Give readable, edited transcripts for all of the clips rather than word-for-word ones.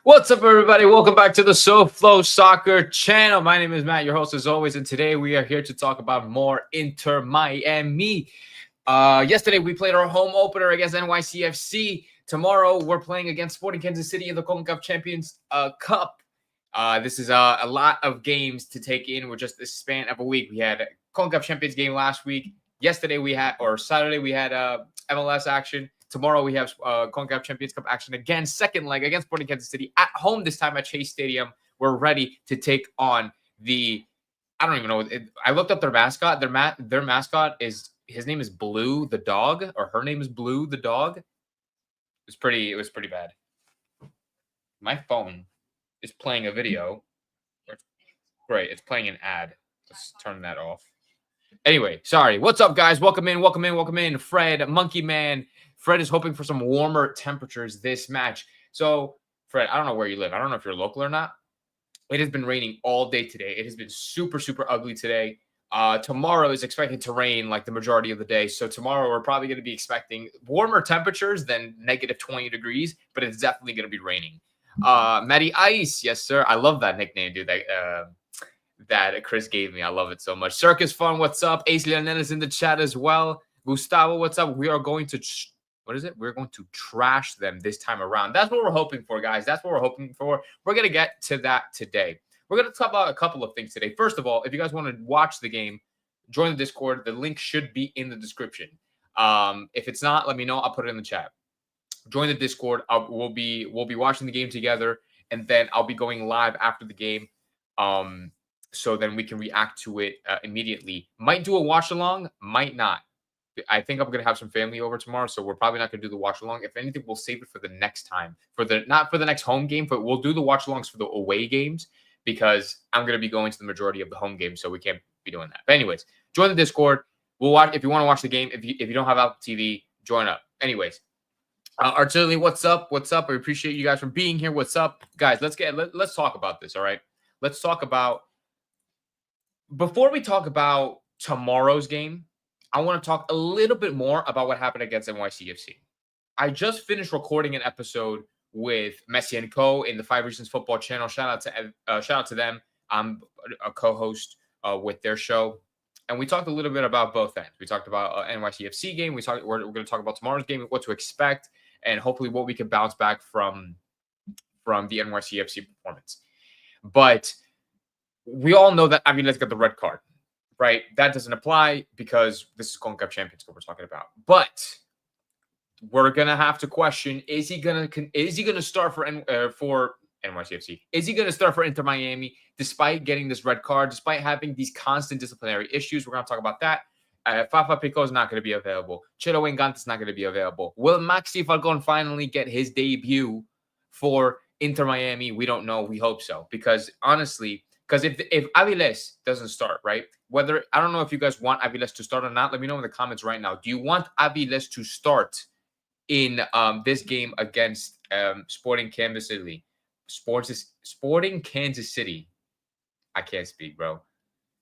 What's up, everybody? Welcome back to the SoFlo Soccer channel. My name is Matt, your host as always, and today we are here to talk about more Inter Miami. Yesterday we played our home opener against NYCFC. Tomorrow we're playing against Sporting Kansas City in the CONCACAF Champions Cup. This is a lot of games to take in with just the span of a week. We had a CONCACAF Champions game last week. Saturday we had MLS action. Tomorrow we have CONCACAF Champions Cup action again, second leg against Sporting Kansas City at home, this time at Chase Stadium. We're ready to take on I don't even know. I looked up their mascot. Their mascot his name is Blue the dog, or her name is Blue the dog. It was pretty bad. My phone is playing a video. Great, it's playing an ad. Let's turn that off. Anyway, sorry. What's up, guys? Welcome in. Fred, Monkey Man. Fred is hoping for some warmer temperatures this match. So, Fred, I don't know where you live. I don't know if you're local or not. It has been raining all day today. It has been super, super ugly today. Tomorrow is expected to rain like the majority of the day. So tomorrow we're probably going to be expecting warmer temperatures than negative 20 degrees, but it's definitely going to be raining. Matty Ice, yes, sir. I love that nickname, dude. That Chris gave me. I love it so much. Circus Fun, what's up? Ace Lionel is in the chat as well. Gustavo, what's up? We are going to... We're going to trash them this time around. That's what we're hoping for, guys. That's what we're hoping for. We're going to get to that today. We're going to talk about a couple of things today. First of all, if you guys want to watch the game, join the Discord. The link should be in the description. If it's not, let me know. I'll put it in the chat. Join the Discord. We'll be watching the game together, and then I'll be going live after the game. So then we can react to it immediately. Might do a watch along, might not. I think I'm going to have some family over tomorrow, so we're probably not going to do the watch-along. If anything, we'll save it for the next time. Not for the next home game, but we'll do the watch-alongs for the away games because I'm going to be going to the majority of the home games, so we can't be doing that. But anyways, join the Discord. We'll watch if you want to watch the game. If you don't have Apple TV, join up. Anyways, Artillery, what's up? What's up? I appreciate you guys for being here. What's up, guys? Let's talk about this. All right, let's talk about before we talk about tomorrow's game. I want to talk a little bit more about what happened against NYCFC. I just finished recording an episode with Messi and Co. in the 5 Reasons Football channel. Shout out to them. I'm a co-host with their show, and we talked a little bit about both ends. We talked about NYCFC game. We're going to talk about tomorrow's game, what to expect, and hopefully what we can bounce back from the NYCFC performance. But we all know that Aviles got the red card. Right, that doesn't apply because this is CONCACAF Champions Cup we're talking about. But we're gonna have to question: is he gonna start for NYCFC? Is he gonna start for Inter Miami despite getting this red card, despite having these constant disciplinary issues? We're gonna talk about that. Fafa Pico is not gonna be available. Chelo Engante is not gonna be available. Will Maxi Falcon finally get his debut for Inter Miami? We don't know. We hope so, because honestly. Because if Aviles doesn't start, right? I don't know if you guys want Aviles to start or not. Let me know in the comments right now. Do you want Aviles to start in this game against Sporting Kansas City? Sporting Kansas City. I can't speak, bro.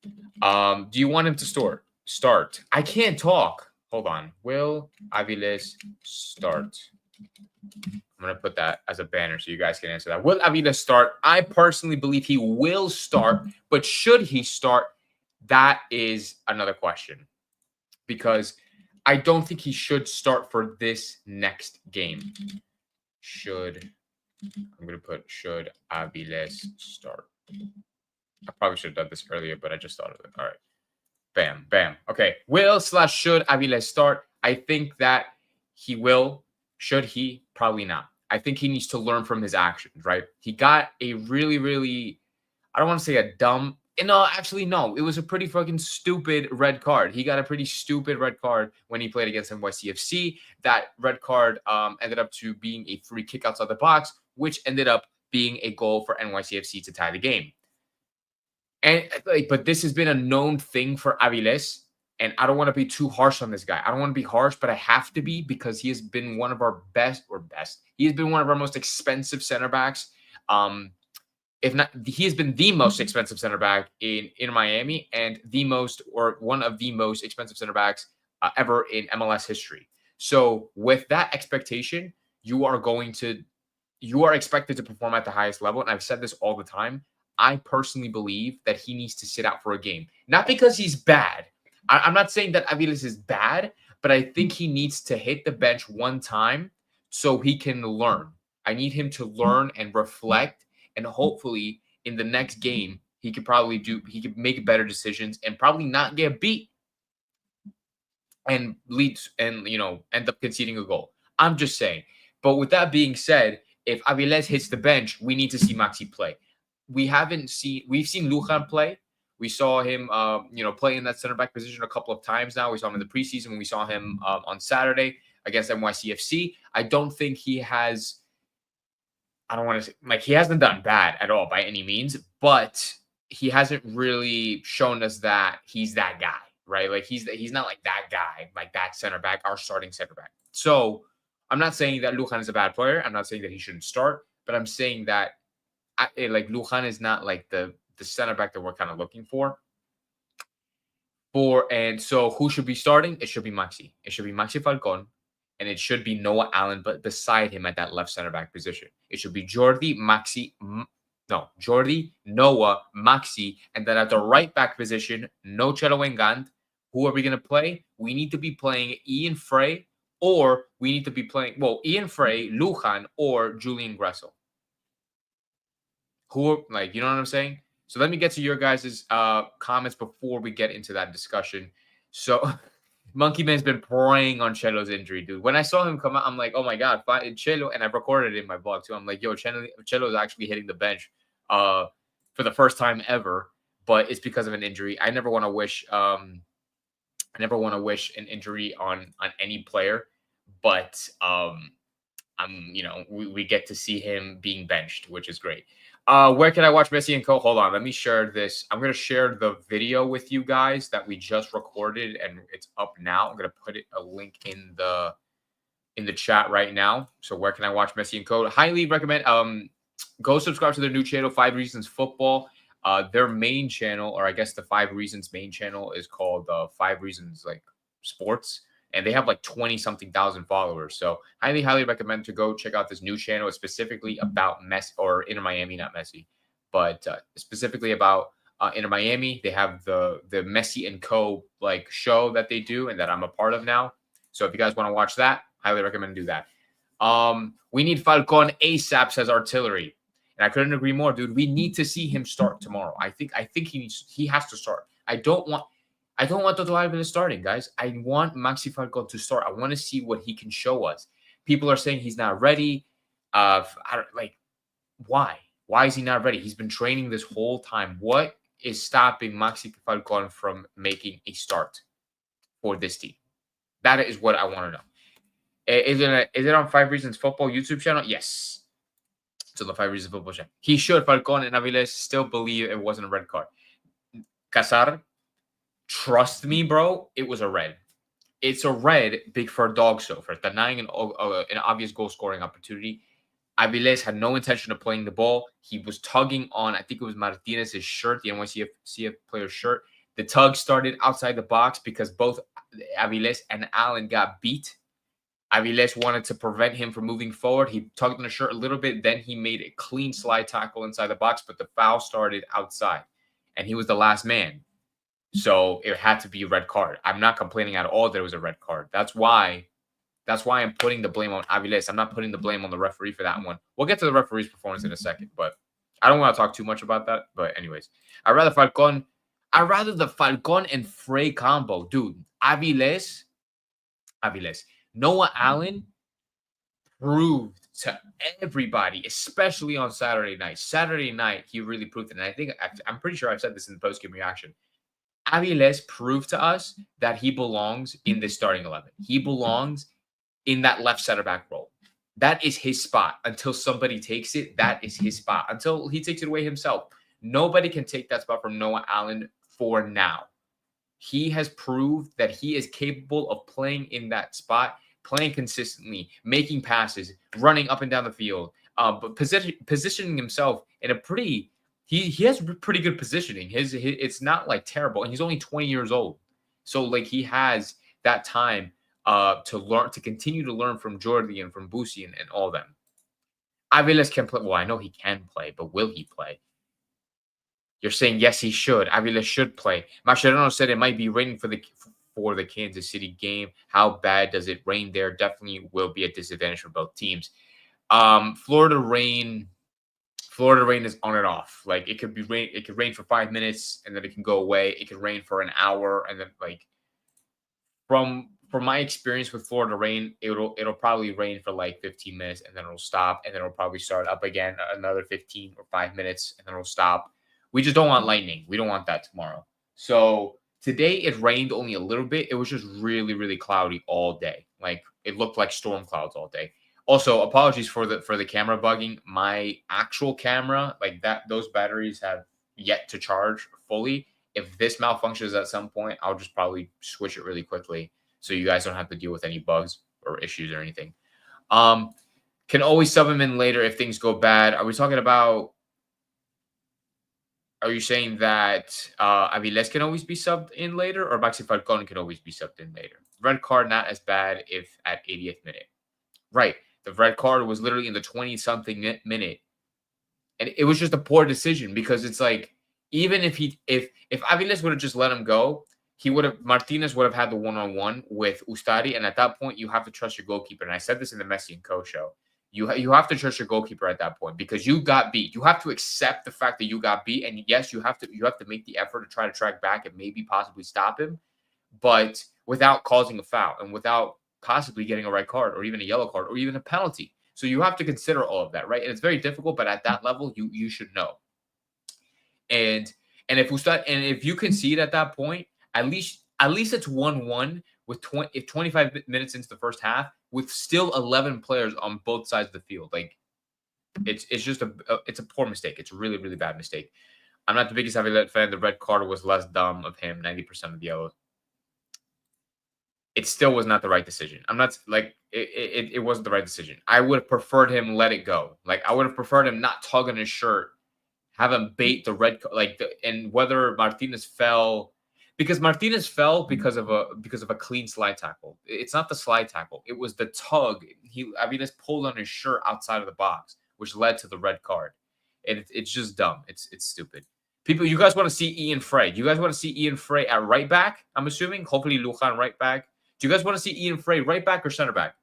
Do you want him to start? I can't talk. Hold on. Will Aviles start? I'm going to put that as a banner so you guys can answer that. Will Aviles start? I personally believe he will start, but should he start? That is another question, because I don't think he should start for this next game. I'm going to put should Aviles start? I probably should have done this earlier, but I just thought of it. All right. Bam, bam. Okay. Will/should Aviles start? I think that he will. Should he? Probably not. I think he needs to learn from his actions, right? He got a really, really, I don't want to say a dumb, no, actually, no. It was a pretty fucking stupid red card. He got a pretty stupid red card when he played against NYCFC. That red card ended up to being a free kick outside the box, which ended up being a goal for NYCFC to tie the game. But this has been a known thing for Aviles. And I don't want to be too harsh on this guy. I don't want to be harsh, but I have to be because he has been one of our best. He has been one of our most expensive center backs. If not, he has been the most expensive center back in Miami and one of the most expensive center backs ever in MLS history. So with that expectation, you are expected to perform at the highest level. And I've said this all the time. I personally believe that he needs to sit out for a game, not because he's bad. I'm not saying that Aviles is bad, but I think he needs to hit the bench one time so he can learn. I need him to learn and reflect, and hopefully in the next game he could make better decisions and probably not get beat and end up conceding a goal. I'm just saying. But with that being said, if Aviles hits the bench, we need to see Maxi play. We've seen Lujan play. We saw him, play in that center back position a couple of times now. We saw him in the preseason. We saw him on Saturday against NYCFC. I don't think he has. I don't want to say he hasn't done bad at all by any means, but he hasn't really shown us that he's that guy, right? Like he's not like that guy, like that center back, our starting center back. So I'm not saying that Lujan is a bad player. I'm not saying that he shouldn't start, but I'm saying that Lujan is not like the center back that we're kind of looking for. And so who should be starting? It should be Maxi. It should be Maxi Falcon, and it should be Noah Allen, but beside him at that left center back position. It should be Jordi, Noah, Maxi, and then at the right back position, no Chelo Engand. Who are we going to play? We need to be playing Ian Frey, or we need to be playing, Ian Frey, Lujan, or Julian Gressel. You know what I'm saying? So let me get to your guys' comments before we get into that discussion. So Monkey Man's been preying on Chelo's injury, dude. When I saw him come out, I'm like, oh my God, Chelo, and I recorded it in my vlog too. I'm like, yo, Chelo's actually hitting the bench for the first time ever, but it's because of an injury. I never want to wish an injury on any player, but we get to see him being benched, which is great. Where can I watch Messi and Co? Hold on, let me share this. I'm going to share the video with you guys that we just recorded, and it's up now. I'm going to put a link in the chat right now. So where can I watch Messi and Co? Highly recommend. Go subscribe to their new channel, 5 Reasons Football. Their main channel, or I guess the 5 Reasons main channel, is called 5 Reasons Sports. And they have 20-something thousand followers. So highly recommend to go check out this new channel. It's specifically about Messi, or Inter Miami, not Messi, but specifically about Inter Miami. They have the Messi and Co. show that they do and that I'm a part of now. So if you guys want to watch that, highly recommend do that. We need Falcon ASAP, says Artillery. And I couldn't agree more, dude. We need to see him start tomorrow. I think he has to start. I don't want Toto Alvarez starting, guys. I want Maxi Falcon to start. I want to see what he can show us. People are saying he's not ready. Why? Why is he not ready? He's been training this whole time. What is stopping Maxi Falcon from making a start for this team? That is what I want to know. Is it on 5 Reasons Football YouTube channel? Yes. It's on the 5 Reasons Football channel. He should. Falcon and Aviles still believe it wasn't a red card. Casar, trust me, bro, it was a red. It's a red big for a dog show, for denying an obvious goal-scoring opportunity. Aviles had no intention of playing the ball. He was tugging on, I think it was Martinez's shirt, the NYCF player's shirt. The tug started outside the box because both Aviles and Allen got beat. Aviles wanted to prevent him from moving forward. He tugged on the shirt a little bit. Then he made a clean slide tackle inside the box, but the foul started outside, and he was the last man. So it had to be a red card. I'm not complaining at all that it was a red card. That's why I'm putting the blame on Aviles. I'm not putting the blame on the referee for that one. We'll get to the referee's performance in a second, but I don't want to talk too much about that. But anyways, I'd rather the Falcon and Frey combo. Dude, Aviles, Noah Allen proved to everybody, especially on Saturday night. Saturday night, he really proved it. And I'm pretty sure I've said this in the post-game reaction. Aviles proved to us that he belongs in the starting 11. He belongs in that left center back role. That is his spot. Until somebody takes it, that is his spot. Until he takes it away himself. Nobody can take that spot from Noah Allen for now. He has proved that he is capable of playing in that spot, playing consistently, making passes, running up and down the field, but positioning himself in a pretty... He has pretty good positioning. It's not terrible, and he's only 20 years old, so he has that time to continue to learn from Jordi and from Busi and all them. Aviles can play. Well, I know he can play, but will he play? You're saying yes, he should. Aviles should play. Mascherano said it might be raining for the Kansas City game. How bad does it rain there? Definitely will be a disadvantage for both teams. Florida rain is on and off. Like it could be rain. It could rain for 5 minutes and then it can go away. It could rain for an hour and then from my experience with Florida rain, it'll probably rain for like 15 minutes and then it'll stop and then it'll probably start up again another 15 or 5 minutes and then it'll stop. We just don't want lightning. We don't want that tomorrow. So today it rained only a little bit. It was just really, really cloudy all day. Like it looked like storm clouds all day. Also, apologies for the camera bugging. My actual camera, like those batteries have yet to charge fully. If this malfunctions at some point, I'll just probably switch it really quickly so you guys don't have to deal with any bugs or issues or anything. Can always sub him in later if things go bad. Are we talking about? Are you saying that Aviles can always be subbed in later, or Maxi Falcon can always be subbed in later? Red card not as bad if at 80th minute, right? The red card was literally in the 20-something minute, and it was just a poor decision because it's like even if Aviles would have just let him go, Martinez would have had the one-on-one with Ustari, and at that point you have to trust your goalkeeper. And I said this in the Messi and Co show. You have to trust your goalkeeper at that point because you got beat. You have to accept the fact that you got beat, and yes, you have to make the effort to try to track back and maybe possibly stop him, but without causing a foul and without possibly getting a red card or even a yellow card or even a penalty. So you have to consider all of that, right? And it's very difficult, but at that level, you should know. And if you concede at that point, at least it's 1-1 with 25 minutes into the first half with still 11 players on both sides of the field. Like it's just it's a poor mistake. It's a really, really bad mistake. I'm not the biggest Aviles fan. The red card was less dumb of him, 90% of the yellow. It still was not the right decision. I'm not like it wasn't the right decision. I would have preferred him let it go. Like I would have preferred him not tug on his shirt, have him bait the red and whether Martinez fell because Martinez fell because of a clean slide tackle. It's not the slide tackle. It was the tug. Aviles pulled on his shirt outside of the box, which led to the red card. And it's just dumb. It's stupid. People, you guys want to see Ian Frey. You guys want to see Ian Frey at right back, I'm assuming? Hopefully Lujan right back. Do you guys want to see Ian Frey right back or center back?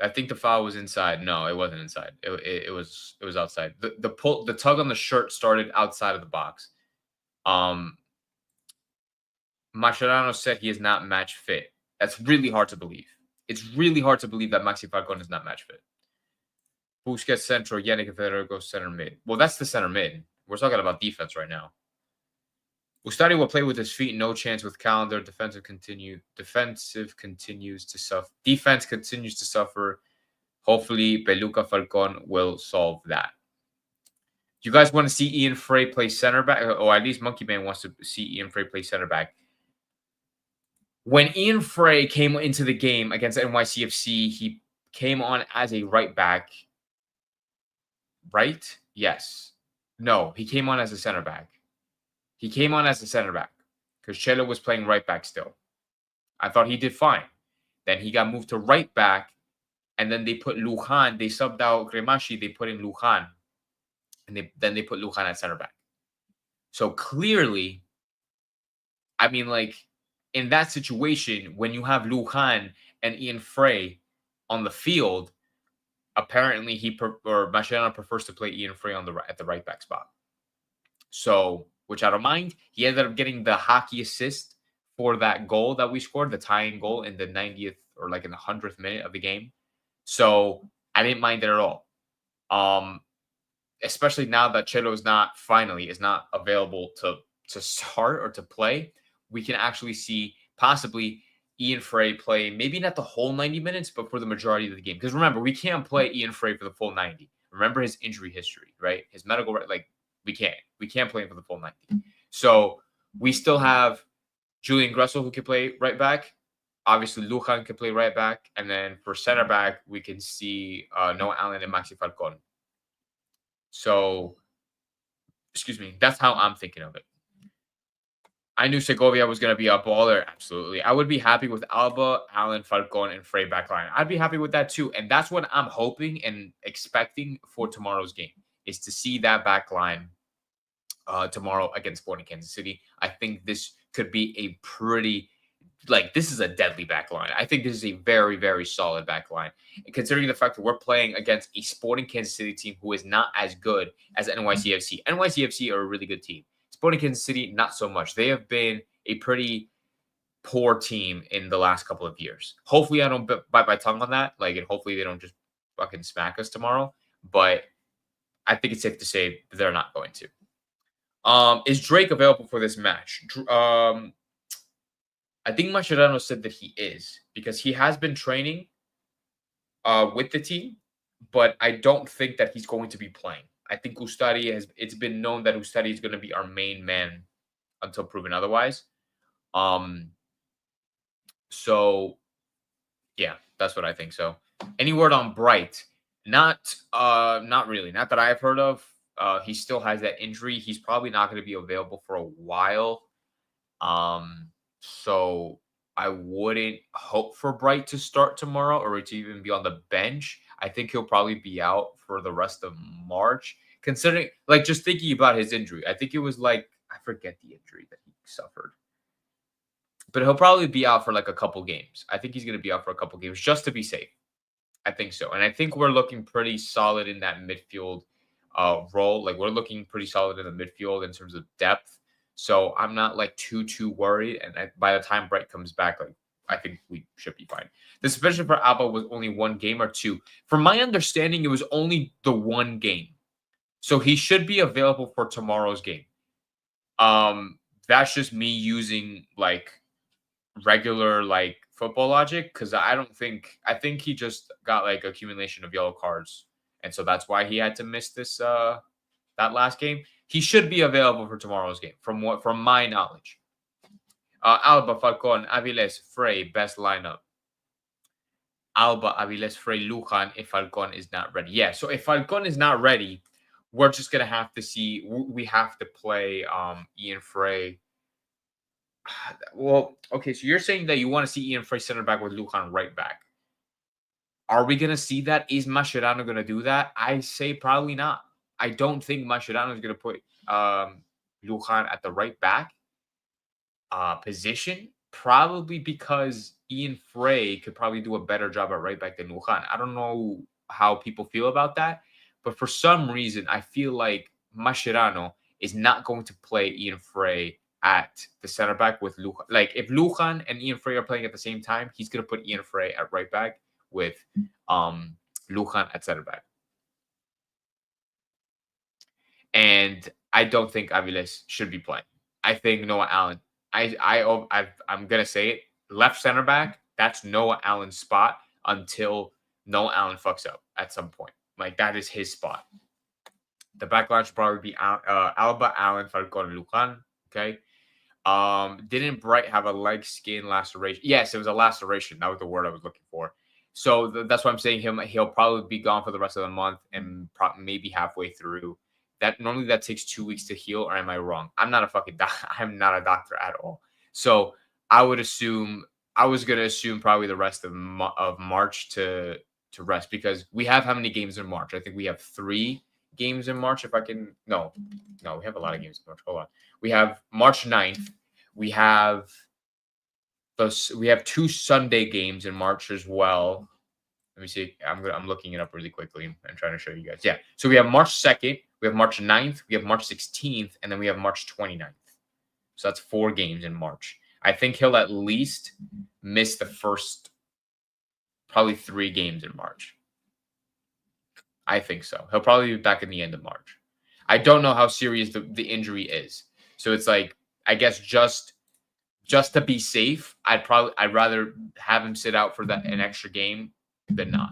I think the foul was inside. No, it wasn't inside. It was outside. The tug on the shirt started outside of the box. Mascherano said he is not match fit. That's really hard to believe. It's really hard to believe that Maxi Falcon is not match fit. Busquets central, Yannick Federico center mid. Well, that's the center mid. We're talking about defense right now. Ustari will play with his feet. No chance with calendar. Defense continues to suffer. Hopefully, Peluca Falcon will solve that. You guys want to see Ian Frey play center back? Or at least Monkey Man wants to see Ian Frey play center back. When Ian Frey came into the game against NYCFC, he came on as a right back. Right? Yes. No, he came on as a center back. He came on as a center back because Chelo was playing right back still. I thought he did fine. Then he got moved to right back, and then they put Lujan. They subbed out Gremashi. They put in Lujan, and then they put Lujan at center back. So clearly, I mean, like in that situation, when you have Lujan and Ian Frey on the field, apparently Mascherano prefers to play Ian Frey at the right back spot. So, which I don't mind. He ended up getting the hockey assist for that goal that we scored, the tying goal in the 90th or like in the 100th minute of the game. So I didn't mind it at all. Especially now that Chelo is not available to start or to play, we can actually see possibly Ian Frey play maybe not the whole 90 minutes, but for the majority of the game. Because remember, we can't play Ian Frey for the full 90. Remember his injury history, right? His medical, like we can't play him for the full 90. So we still have Julian Gressel who can play right back. Obviously, Lujan can play right back. And then for center back, we can see Noah Allen and Maxi Falcon. So, excuse me, that's how I'm thinking of it. I knew Segovia was going to be a baller. Absolutely. I would be happy with Alba, Allen, Falcon, and Frey backline. I'd be happy with that too. And that's what I'm hoping and expecting for tomorrow's game is to see that backline tomorrow against Sporting Kansas City. I think this could be a pretty this is a deadly back line. I think this is a very, very solid back line. And considering the fact that we're playing against a Sporting Kansas City team who is not as good as NYCFC. NYCFC are a really good team. Sporting Kansas City, not so much. They have been a pretty poor team in the last couple of years. Hopefully I don't bite my tongue on that. And hopefully they don't just fucking smack us tomorrow. But I think it's safe to say they're not going to. Is Drake available for this match? I think Mascherano said that he is because he has been training with the team, but I don't think that he's going to be playing. I think it's been known that Ustari is going to be our main man until proven otherwise. So yeah, that's what I think. So any word on Bright? Not really. Not that I've heard of. He still has that injury. He's probably not going to be available for a while. So I wouldn't hope for Bright to start tomorrow or to even be on the bench. I think he'll probably be out for the rest of March. Considering, just thinking about his injury, I think it was I forget the injury that he suffered. But he'll probably be out for a couple games. I think he's going to be out for a couple games just to be safe. I think so. And I think we're looking pretty solid in that midfield role. We're looking pretty solid in the midfield in terms of depth. So I'm not too worried. And by the time Bright comes back, I think we should be fine. The suspension for Alba was only one game or two. From my understanding, it was only the one game. So he should be available for tomorrow's game. That's just me using regular football logic because I think he just got accumulation of yellow cards. And so that's why he had to miss this that last game. He should be available for tomorrow's game, from my knowledge. Alba, Falcon, Aviles, Frey, best lineup. Alba, Aviles, Frey, Lujan, if Falcon is not ready. Yeah, so if Falcon is not ready, we're just going to have to see. We have to play Ian Frey. Well, okay, so you're saying that you want to see Ian Frey center back with Lujan right back. Are we going to see that? Is Mascherano going to do that? I say probably not. I don't think Mascherano is going to put Lujan at the right back position, probably because Ian Frey could probably do a better job at right back than Lujan. I don't know how people feel about that, but for some reason, I feel like Mascherano is not going to play Ian Frey at the center back with Lujan. If Lujan and Ian Frey are playing at the same time, he's going to put Ian Frey at right back with Lujan at center back. And I don't think Aviles should be playing. I think Noah Allen. I'm gonna say it. Left center back. That's Noah Allen's spot until Noah Allen fucks up at some point. That is his spot. The back line should probably be Alba, Allen, Falcon, Lujan. Okay. Didn't Bright have a leg skin laceration? Yes, it was a laceration. That was the word I was looking for. So that's why I'm saying he'll probably be gone for the rest of the month and maybe halfway through. That normally that takes 2 weeks to heal, or am I wrong? I'm not a fucking I'm not a doctor at all. So I was gonna assume probably the rest of March to rest because we have how many games in March? I think we have 3 games in March. No, we have a lot of games in March. Hold on. We have March 9th. We have 2 Sunday games in March as well. Let me see. I'm looking it up really quickly and trying to show you guys. Yeah. So we have March 2nd, we have March 9th, we have March 16th, and then we have March 29th. So that's 4 games in March. I think he'll at least miss the first probably 3 games in March. I think so. He'll probably be back in the end of March. I don't know how serious the injury is. So it's I guess just to be safe, I'd rather have him sit out for an extra game than not.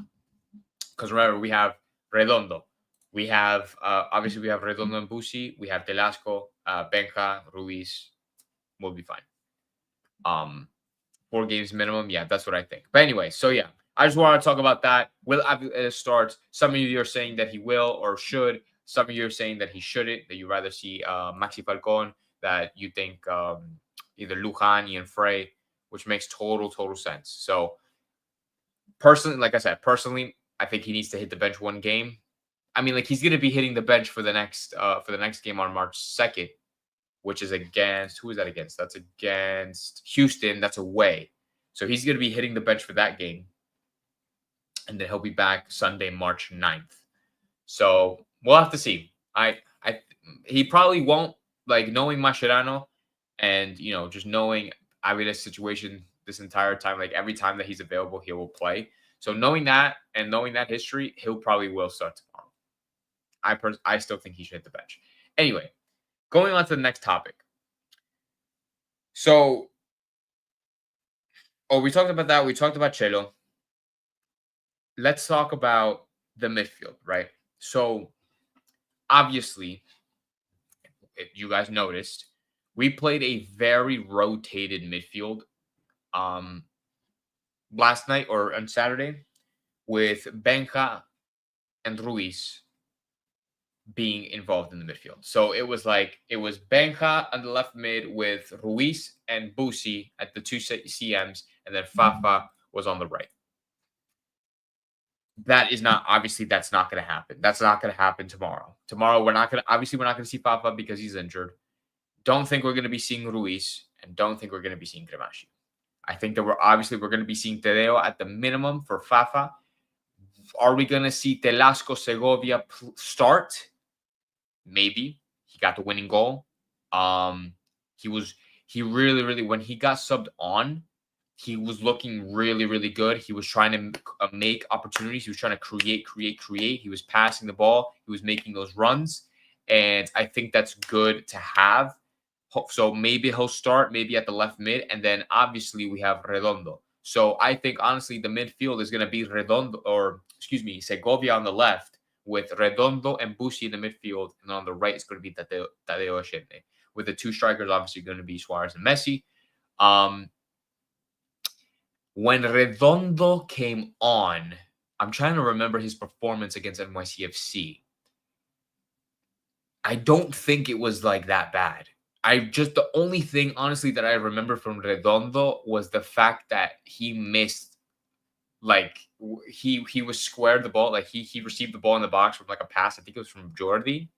Because remember, we have Redondo. We have, obviously, we have Redondo and Busi. We have Telasco, Benja, Ruiz. We'll be fine. 4 games minimum. Yeah, that's what I think. But anyway, so yeah, I just want to talk about that. Will Aviles start? Some of you are saying that he will or should. Some of you are saying that he shouldn't, that you'd rather see Maxi Falcon, that you think either Lujan and Frey, which makes total sense. So personally, like I said, I think he needs to hit the bench one game. I mean, like he's going to be hitting the bench for the next game on March 2nd, which is against, who is that against? That's against Houston. That's away. So he's going to be hitting the bench for that game. And then he'll be back Sunday, March 9th. So we'll have to see. He probably won't, like, knowing Mascherano and, just knowing Avila's situation this entire time, like every time that he's available, he will play. So knowing that and knowing that history, he'll probably will start tomorrow. I still think he should hit the bench. Anyway, going on to the next topic. So, we talked about that. We talked about Chelo. Let's talk about the midfield, right? So, obviously, if you guys noticed, we played a very rotated midfield last night or on Saturday with Benja and Ruiz being involved in the midfield. So it was Benja on the left mid with Ruiz and Busi at the two CMs, and then Fafa was on the right. That's not going to happen. That's not going to happen tomorrow. Tomorrow we're not going to see Fafa because he's injured. Don't think we're going to be seeing Ruiz, and don't think we're going to be seeing Cremashi. I think that we're going to be seeing Tadeo at the minimum for Fafa. Are we going to see Telasco Segovia start? Maybe. He got the winning goal. He really, when he got subbed on, he was looking really good. He was trying to make opportunities. He was trying to create. He was passing the ball. He was making those runs. And I think that's good to have. So maybe he'll start maybe at the left mid. And then obviously we have Redondo. So I think honestly the midfield is going to be Segovia on the left with Redondo and Busi in the midfield. And on the right, it's going to be Tadeo Ashende. With the two strikers, obviously going to be Suarez and Messi. When Redondo came on, I'm trying to remember his performance against NYCFC. I don't think it was like that bad. The only thing, honestly, that I remember from Redondo was the fact that he missed, like, he was squared the ball, like, he received the ball in the box from, like, a pass, I think it was from Jordi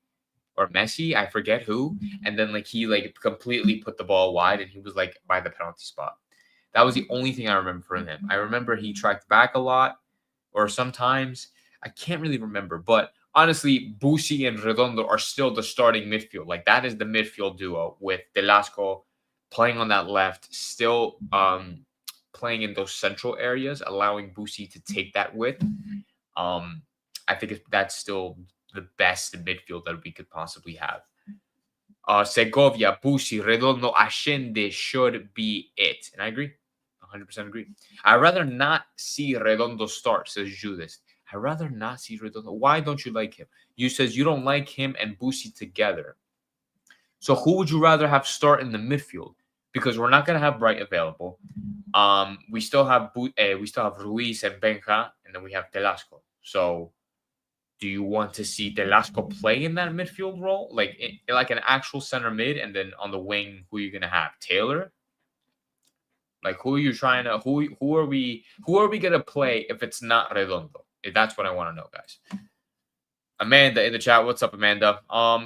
or Messi, I forget who, and then, like, he, like, completely put the ball wide, and he was, like, by the penalty spot. That was the only thing I remember from him. I remember he tracked back a lot, or sometimes, I can't really remember, but honestly, Busi and Redondo are still the starting midfield. Like, that is the midfield duo with Velasco playing on that left, still playing in those central areas, allowing Busi to take that width. I think that's still the best midfield that we could possibly have. Segovia, Busi, Redondo, Ashende should be it. And I agree. 100% agree. I'd rather not see Redondo start, says Judas. I'd rather not see Redondo. Why don't you like him? You says you don't like him and Busi together. So who would you rather have start in the midfield? Because we're not going to have Bright available. We still have Ruiz and Benja, and then we have Telasco. So do you want to see Telasco play in that midfield role? Like an actual center mid, and then on the wing, who are you going to have? Taylor? Like, who are you trying to who are we going to play if it's not Redondo? That's what I want to know, guys. Amanda in the chat. What's up, Amanda?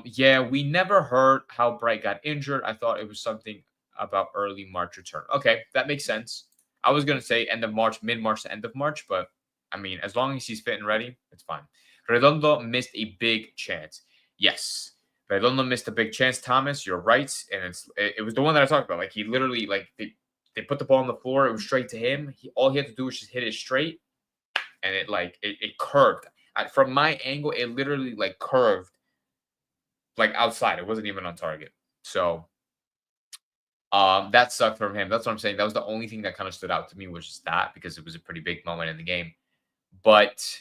Yeah, we never heard how Bright got injured. I thought it was something about early March return. Okay, that makes sense. I was gonna say end of March, mid-March to end of March, but I mean, as long as he's fit and ready, it's fine. Redondo missed a big chance. Yes, Redondo missed a big chance, Thomas. You're right, and it was the one that I talked about. Like, he literally, like, they put the ball on the floor. It was straight to him. All he had to do was just hit it straight, and it curved. From my angle, it literally, like, curved, like, outside. It wasn't even on target. So that sucked from him. That's what I'm saying. That was the only thing that kind of stood out to me, was just that, because it was a pretty big moment in the game. But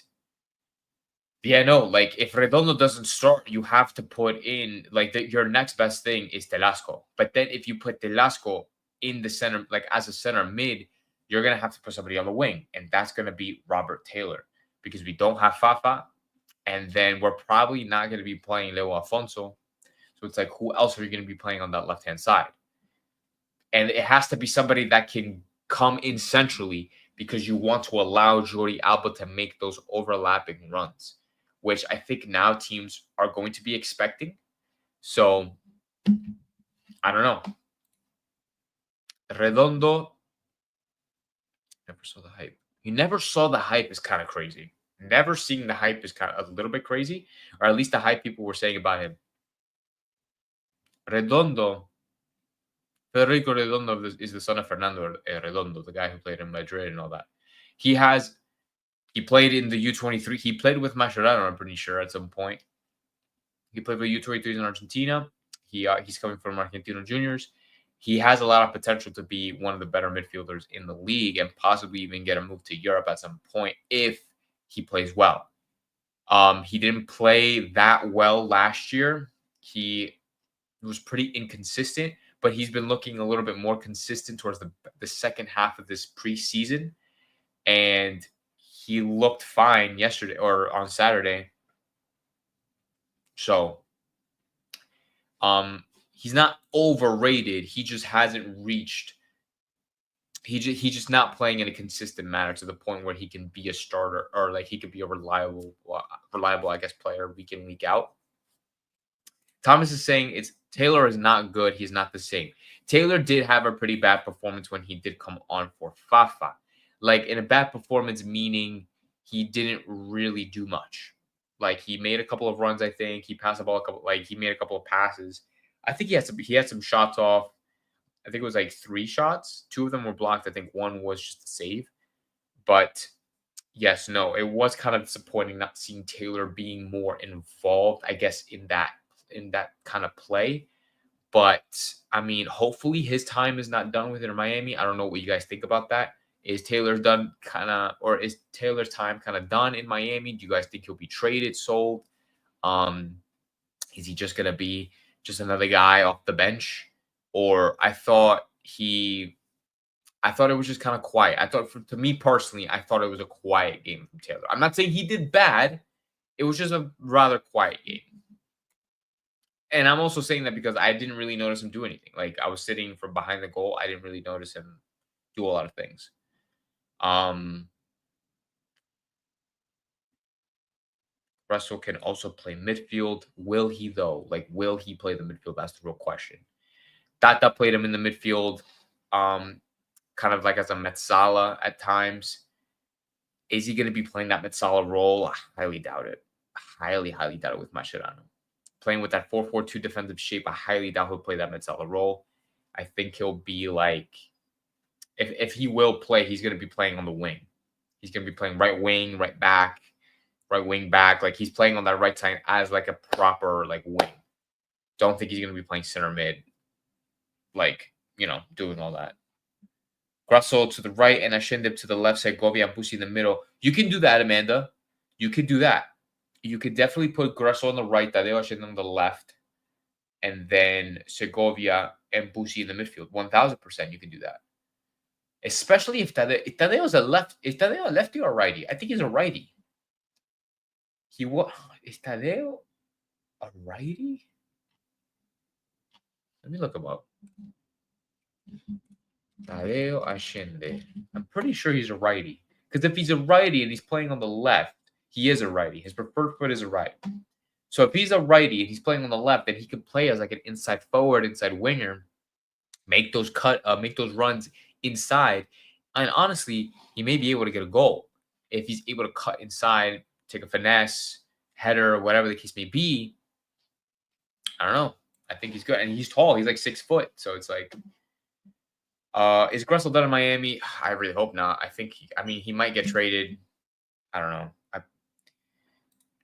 yeah, no, like, if Redondo doesn't start, you have to put in, like, your next best thing is Telasco. But then if you put Telasco in the center, like, as a center mid, you're going to have to put somebody on the wing. And that's going to be Robert Taylor, because we don't have Fafa. And then we're probably not going to be playing Leo Alfonso. So it's like, who else are you going to be playing on that left-hand side? And it has to be somebody that can come in centrally because you want to allow Jordi Alba to make those overlapping runs, which I think now teams are going to be expecting. So I don't know. Redondo never saw the hype. You never saw the hype is kind of crazy. Never seeing the hype is kind of a little bit crazy, or at least the hype people were saying about him. Redondo, Federico Redondo is the son of Fernando Redondo, the guy who played in Madrid and all that. He played in the U23. He played with Mascherano, I'm pretty sure, at some point. He played with U23s in Argentina. He's coming from Argentino Juniors. He has a lot of potential to be one of the better midfielders in the league and possibly even get a move to Europe at some point if he plays well. He didn't play that well last year. He was pretty inconsistent, but he's been looking a little bit more consistent towards the second half of this preseason. And he looked fine yesterday or on Saturday. So he's not overrated. He just hasn't reached. He's just not playing in a consistent manner to the point where he can be a starter or like he could be a reliable, I guess, player week in, week out. Thomas is saying Taylor is not good. He's not the same. Taylor did have a pretty bad performance when he did come on for Fafa. Like in a bad performance, meaning he didn't really do much. Like he made a couple of runs, I think. He passed the ball he made a couple of passes. I think he had some shots off. I think it was like 3 shots. 2 of them were blocked. I think 1 was just a save. But yes, no, it was kind of disappointing not seeing Taylor being more involved, I guess, in that kind of play. But I mean, hopefully his time is not done with Inter Miami. I don't know what you guys think about that. Is Taylor's time kind of done in Miami? Do you guys think he'll be traded, sold? Is he just gonna be just another guy off the bench? Or I thought it was just kind of quiet. To me personally, I thought it was a quiet game from Taylor. I'm not saying he did bad. It was just a rather quiet game. And I'm also saying that because I didn't really notice him do anything. Like I was sitting from behind the goal. I didn't really notice him do a lot of things. Russell can also play midfield. Will he though? Like, will he play the midfield? That's the real question. Tata played him in the midfield, kind of like as a Metzala at times. Is he going to be playing that Metzala role? I highly doubt it. Highly doubt it with Mascherano. Playing with that 4-4-2 defensive shape, I highly doubt he'll play that Metzala role. I think he'll be like, if he will play, he's going to be playing on the wing. He's going to be playing right wing, right wing back. Like he's playing on that right side as like a proper like wing. Don't think he's going to be playing center mid, like, doing all that. Grasso to the right and Ashende to the left, Segovia and Busi in the middle. You can do that, Amanda. You could do that. You could definitely put Grasso on the right, Tadeo Ashende on the left, and then Segovia and Busi in the midfield. 1,000% you can do that. Especially if Tadeo's a left. Is Tadeo a lefty or righty? I think he's a righty. Is Tadeo a righty? Let me look him up. Tadeo Ashende. I'm pretty sure he's a righty. Because if he's a righty and he's playing on the left, he is a righty. His preferred foot is a right. So if he's a righty and he's playing on the left, then he could play as like an inside forward, inside winger, make those runs inside. And honestly, he may be able to get a goal if he's able to cut inside, take a finesse, header, whatever the case may be. I don't know. I think he's good. And he's tall. He's like 6 foot. So it's like, is Gressel done in Miami? I really hope not. He might get traded. I don't know.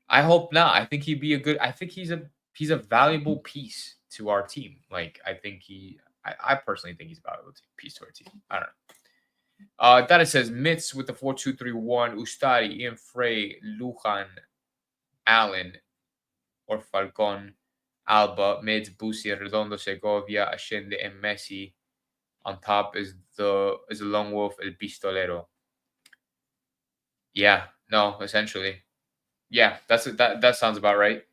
I hope not. I think he'd be he's a valuable piece to our team. Like, I personally think he's a valuable piece to our team. I don't know. That it says Mitz with the 4-2-3-1, Ustari, Ian Frey, Lujan, Allen, or Falcon, Alba, Mids, Busi, Redondo, Segovia, Ashende, and Messi. On top is the Lone Wolf, El Pistolero. Yeah, no, essentially. Yeah, that sounds about right.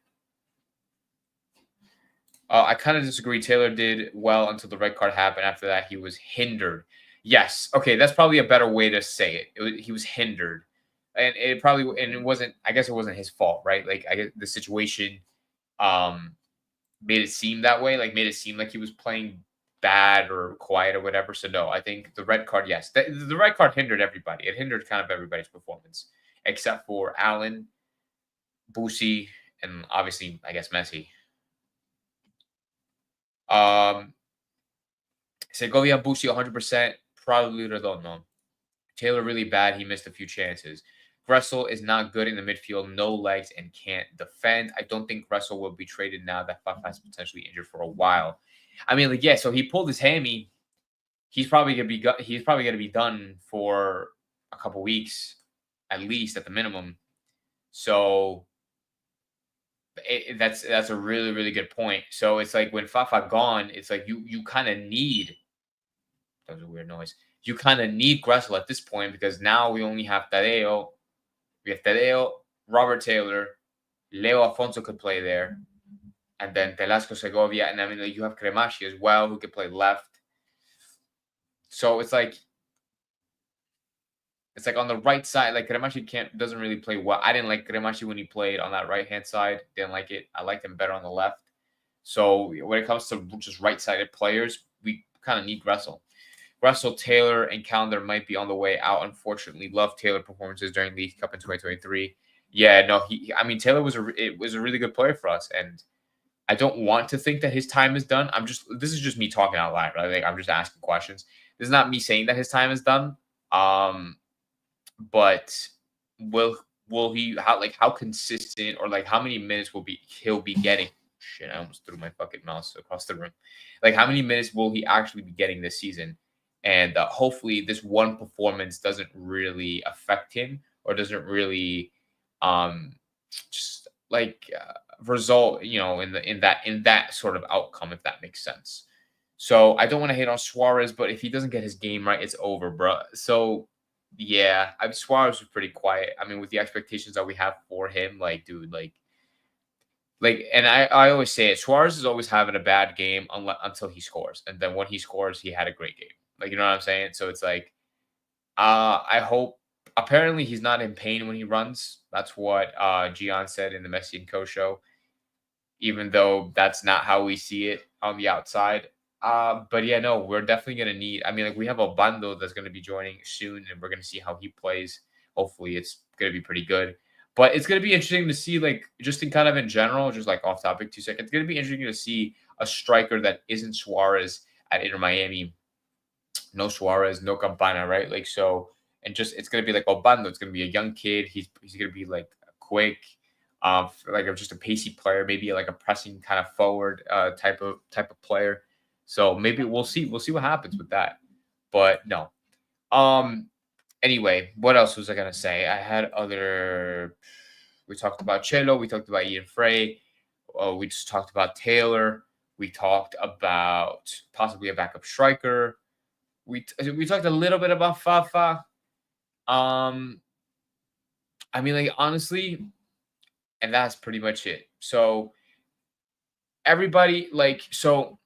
I kind of disagree. Taylor did well until the red card happened. After that, he was hindered. Yes. Okay, that's probably a better way to say it. He was hindered, and it wasn't. I guess it wasn't his fault, right? Like I guess the situation um made it seem that way. Like made it seem like he was playing bad or quiet or whatever. So no, I think the red card. Yes, the red card hindered everybody. It hindered kind of everybody's performance except for Allen, Boosie, and obviously I guess Messi. Um, Segovia, Bushi 100%. Probably Redondo. Taylor really bad. He missed a few chances. Gressel is not good in the midfield, no legs, and can't defend. I don't think Gressel will be traded now that Fafa is potentially injured for a while. I mean, like, yeah, so he pulled his hammy. He's probably gonna be done for a couple weeks, at least at the minimum. So that's a really really good point. So it's like when Fafa gone, it's like you kind of need. That was a weird noise. You kind of need Gressel at this point because now we only have Tadeo. We have Tadeo, Robert Taylor, Leo Afonso could play there, and then Telasco Segovia, and I mean like, you have Cremachi as well who could play left. So it's like on the right side, like Cremachi doesn't really play well. I didn't like Cremachi when he played on that right hand side. Didn't like it. I liked him better on the left. So when it comes to just right sided players, we kind of need Gressel. Russell, Taylor, and Calendar might be on the way out. Unfortunately, love Taylor performances during League Cup in 2023. Yeah, no, I mean Taylor was a really good player for us, and I don't want to think that his time is done. This is just me talking out loud, right? Like I'm just asking questions. This is not me saying that his time is done. But will he how consistent or like how many minutes he'll be getting? Shit, I almost threw my fucking mouse across the room. Like how many minutes will he actually be getting this season? And hopefully this one performance doesn't really affect him or doesn't really just like result in that sort of outcome, if that makes sense. So I don't want to hate on Suarez, but if he doesn't get his game right, it's over, bro. So yeah, Suarez was pretty quiet. I mean, with the expectations that we have for him, like, dude, and I always say it, Suarez is always having a bad game until he scores, and then when he scores, he had a great game. Like, you know what I'm saying? So it's like, I hope. Apparently, he's not in pain when he runs. That's what Gian said in the Messi and Co show. Even though that's not how we see it on the outside. But yeah, no, we're definitely gonna need. I mean, like we have a bundle that's gonna be joining soon, and we're gonna see how he plays. Hopefully, it's gonna be pretty good. But it's gonna be interesting to see, like, just in kind of in general, just like off topic, 2 seconds. It's gonna be interesting to see a striker that isn't Suarez at Inter Miami. No Suarez, no Campana, right? Like so, and just it's gonna be like Obando. It's gonna be a young kid. He's gonna be like quick, like just a pacey player, maybe like a pressing kind of forward type of player. So maybe we'll see. We'll see what happens with that. But no. Anyway, what else was I gonna say? I had other. We talked about Cello. We talked about Ian Frey. We just talked about Taylor. We talked about possibly a backup striker. We talked a little bit about Fafa. I mean, like honestly, and that's pretty much it. So everybody, like, so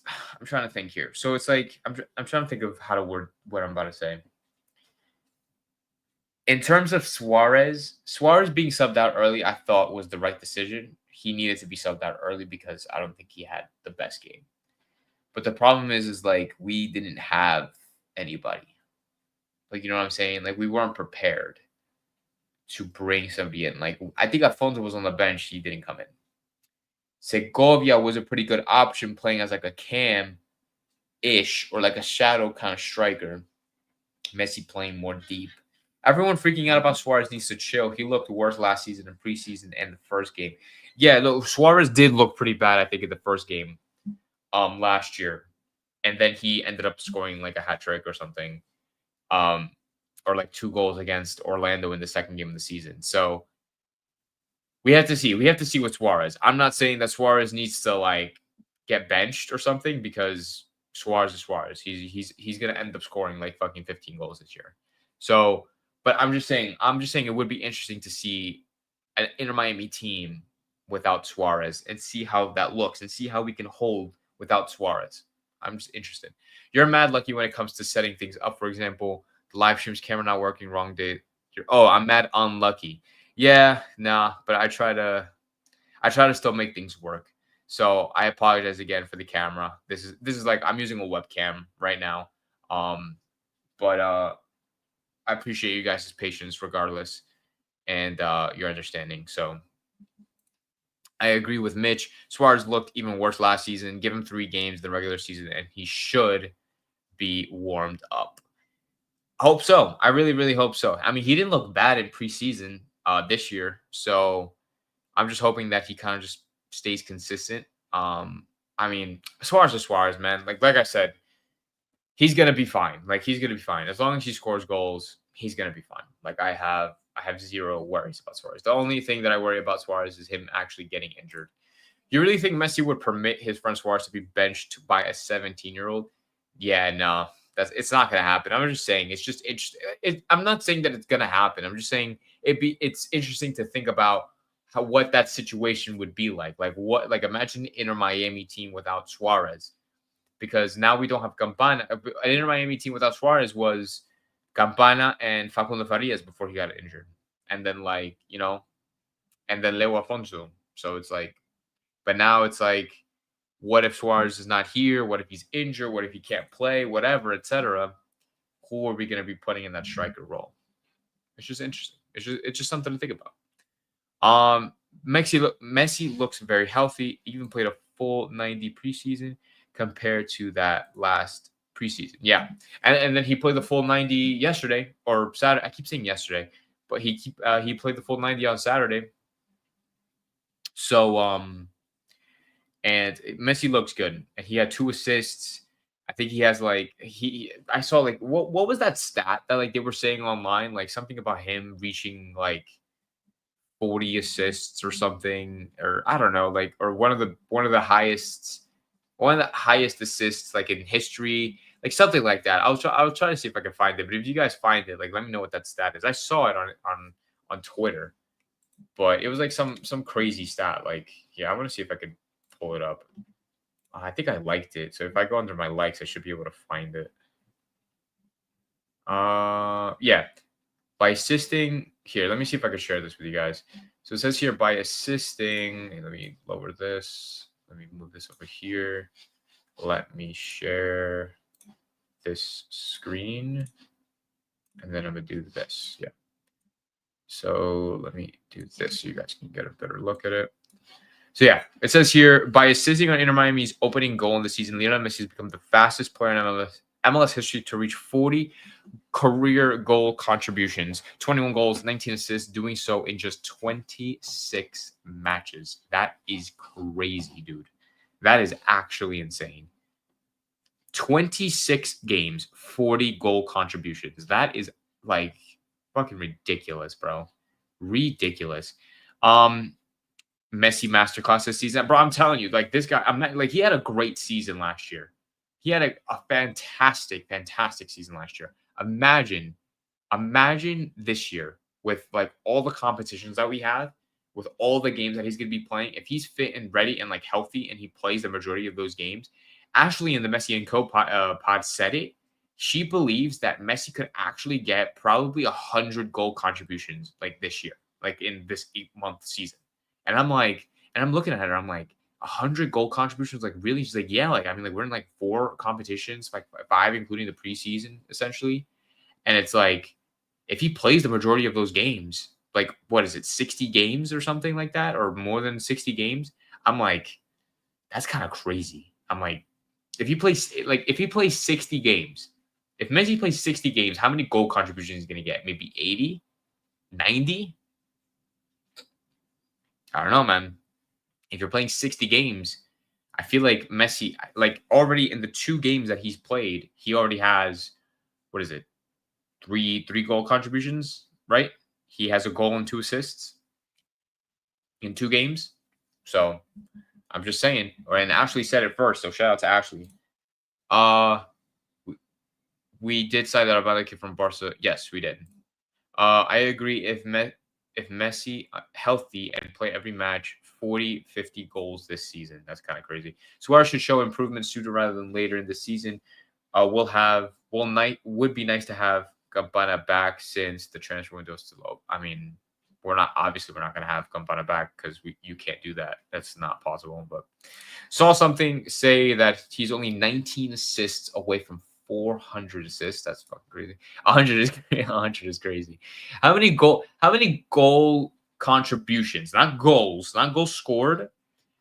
I'm trying to think here. So it's like I'm trying to think of how to word what I'm about to say. In terms of Suarez being subbed out early, I thought was the right decision. He needed to be subbed out early because I don't think he had the best game. But the problem is like we didn't have anybody. Like, you know what I'm saying? Like we weren't prepared to bring somebody in. Like I think Afonso was on the bench, he didn't come in. Segovia was a pretty good option playing as like a cam-ish or like a shadow kind of striker. Messi playing more deep. Everyone freaking out about Suarez needs to chill. He looked worse last season in preseason and the first game. Yeah, look, Suarez did look pretty bad, I think, in the first game last year. And then he ended up scoring like a hat trick or something. Or like 2 goals against Orlando in the second game of the season. So we have to see. We have to see with Suarez. I'm not saying that Suarez needs to like get benched or something because Suarez is Suarez. He's gonna end up scoring like fucking 15 goals this year. So, but I'm just saying it would be interesting to see an Inter Miami team without Suarez and see how that looks and see how we can hold without Suarez. I'm just interested. You're mad lucky when it comes to setting things up. For example, the live stream's camera not working, wrong day. Oh, I'm mad unlucky. Yeah, nah, but I try to still make things work. So I apologize again for the camera. This is like I'm using a webcam right now. Um, but I appreciate you guys' patience regardless and your understanding. So I agree with Mitch. Suarez looked even worse last season. Give him 3 games in the regular season, and he should be warmed up. Hope so. I really, really hope so. I mean, he didn't look bad in preseason this year, so I'm just hoping that he kind of just stays consistent. I mean, Suarez is Suarez, man. Like I said, he's gonna be fine. Like he's gonna be fine as long as he scores goals. He's gonna be fine. Like I have zero worries about Suarez. The only thing that I worry about Suarez is him actually getting injured. You really think Messi would permit his friend Suarez to be benched by a 17-year-old? Yeah, no, it's not gonna happen. I'm just saying it's just I'm not saying that it's gonna happen. I'm just saying it's interesting to think about what that situation would be like. Like imagine the Inter Miami team without Suarez, because now we don't have Campana. An Inter Miami team without Suarez was Campana and Facundo Farias before he got injured, and then and then Leo Afonso. So it's like, but now it's like, what if Suarez is not here? What if he's injured? What if he can't play? Whatever, etc. Who are we going to be putting in that striker role? It's just interesting. It's just something to think about. Messi looks very healthy. Even played a full 90 preseason compared to that last preseason. Yeah, and then he played the full 90 yesterday or Saturday. I keep saying yesterday, but he played the full 90 on Saturday. So and Messi looks good, and he had 2 assists. I think he has I saw what was that stat that they were saying online, like something about him reaching 40 assists or something, or I don't know, or one of the highest assists in history, something like that. I'll try to see if I can find it. But if you guys find it, let me know what that stat is. I saw it on Twitter, but it was some crazy stat. Yeah, I want to see if I could pull it up. I think I liked it. So if I go under my likes, I should be able to find it. Yeah. By assisting here, let me see if I can share this with you guys. So it says here by assisting, let me lower this. Let me move this over here. Let me share this screen. And then I'm going to do this. Yeah. So let me do this so you guys can get a better look at it. So yeah, it says here, by assisting on Inter Miami's opening goal in the season, Lionel Messi has become the fastest player in MLS history to reach 40 career goal contributions, 21 goals, 19 assists, doing so in just 26 matches. That is crazy, dude. That is actually insane. 26 games, 40 goal contributions. That is fucking ridiculous, bro. Ridiculous. Messi masterclass this season, bro. I'm telling you, this guy, I'm not he had a great season last year. He had a fantastic, fantastic season last year. Imagine this year with all the competitions that we have, with all the games that he's going to be playing. If he's fit and ready and healthy, and he plays the majority of those games. Ashley in the Messi and Co pod said it. She believes that Messi could actually get probably 100 goal contributions this year, in this 8-month season. And I'm looking at her, I'm like, 100 goal contributions, really? She's like, yeah, I mean, we're in 4 competitions, 5, including the preseason, essentially. And it's if he plays the majority of those games, what is it, 60 games or something like that, or more than 60 games? I'm like, that's kind of crazy. I'm like, if he plays 60 games, if Messi plays 60 games, how many goal contributions is he going to get? Maybe 80, 90? I don't know, man. If you're playing 60 games, I feel like Messi, already in the 2 games that he's played, he already has, what is it, three goal contributions, right? He has a goal and 2 assists in 2 games. So I'm just saying. And Ashley said it first, so shout out to Ashley. We did say that about the kid from Barca. Yes, we did. I agree. If Messi healthy and play every match 40, 50 goals this season. That's kind of crazy. Suarez should show improvement sooner rather than later in the season. Would be nice to have Campana back since the transfer window is too low. I mean, we're not going to have Campana back because you can't do that. That's not possible. But saw something say that he's only 19 assists away from 400 assists. That's fucking crazy. 100 is crazy. How many goal contributions, not goals scored?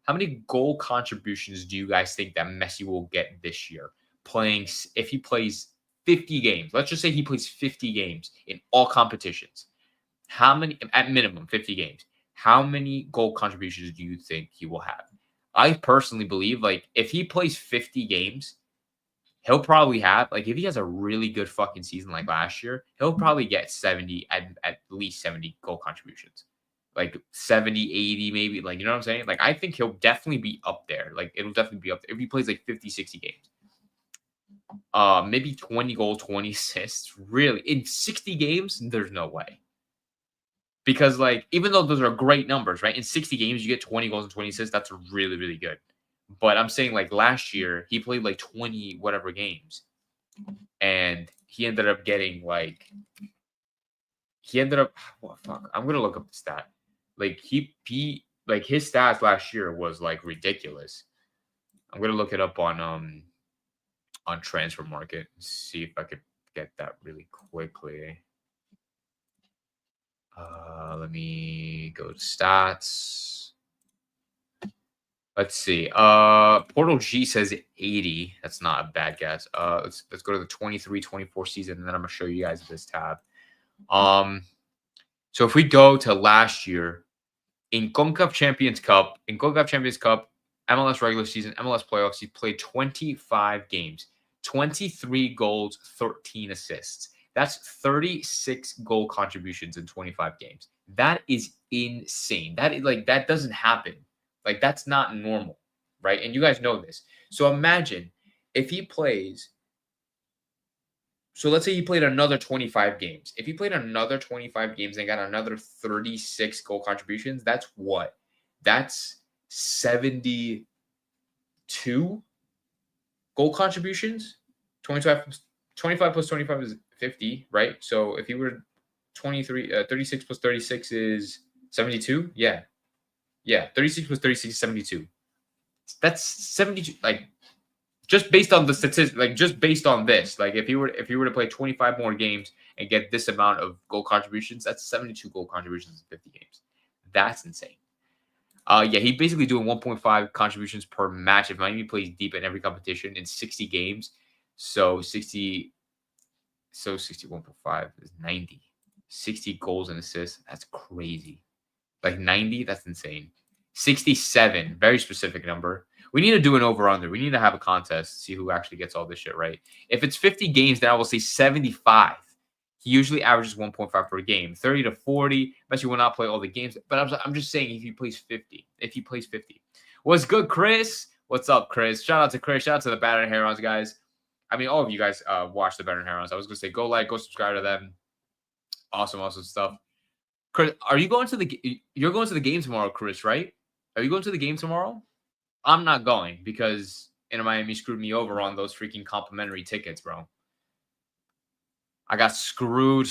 How many goal contributions do you guys think that Messi will get this year? If he plays 50 games, let's just say he plays 50 games in all competitions. How many, at minimum, 50 games? How many goal contributions do you think he will have? I personally believe, like, if he plays 50 games, he'll probably have, like, if he has a really good fucking season like last year, he'll probably get 70, at least 70 goal contributions. Like 70, 80, maybe. Like, you know what I'm saying? Like, I think he'll definitely be up there. Like, it'll definitely be up there if he plays like 50, 60 games. Maybe 20 goals, 20 assists. Really, in 60 games, there's no way. Because, like, even though those are great numbers, right? In 60 games, you get 20 goals and 20 assists. That's really, really good. But I'm saying, like, last year, he played like 20 whatever games. And he ended up getting, like, well, fuck. I'm gonna look up the stat. Like, like, his stats last year was like ridiculous. I'm gonna look it up on Transfer Market and see if I could get that really quickly. Let me go to stats. Let's see. Portal G says 80. That's not a bad guess. Let's go to the 23-24 season, and then I'm gonna show you guys this tab. So if we go to last year in CONCACAF Champions Cup, MLS regular season, MLS playoffs, he played 25 games, 23 goals, 13 assists. That's 36 goal contributions in 25 games. That is insane. That doesn't happen. Like, that's not normal, right? And you guys know this. So imagine if he plays. So let's say he played another 25 games. If he played another 25 games and got another 36 goal contributions, that's what? That's 72 goal contributions. 25 plus 25 is 50, right? So if he were 36 plus 36 is 72. Yeah. 36 plus 36 is 72. That's 72. Like, just based on the statistics, like, just based on this, like, if he were to play 25 more games and get this amount of goal contributions, that's 72 goal contributions in 50 games. That's insane. He basically doing 1.5 contributions per match if Miami plays deep in every competition in 60 games. So 61.5 is 90. 60 goals and assists. That's crazy. Like 90, that's insane. 67, very specific number. We need to do an over-under. We need to have a contest, see who actually gets all this shit right. If it's 50 games, then I will say 75. He usually averages 1.5 per game. 30 to 40. Messi will not play all the games. But I'm just saying if he plays 50. What's good, Chris? What's up, Chris? Shout out to Chris. Shout out to the Battered Herons, guys. I mean, all of you guys watch the Battered Herons. I was going to say, go like, go subscribe to them. Awesome stuff. Chris, you're going to the game tomorrow, Chris, right? Are you going to the game tomorrow? I'm not going because Inter Miami screwed me over on those freaking complimentary tickets, bro. I got screwed.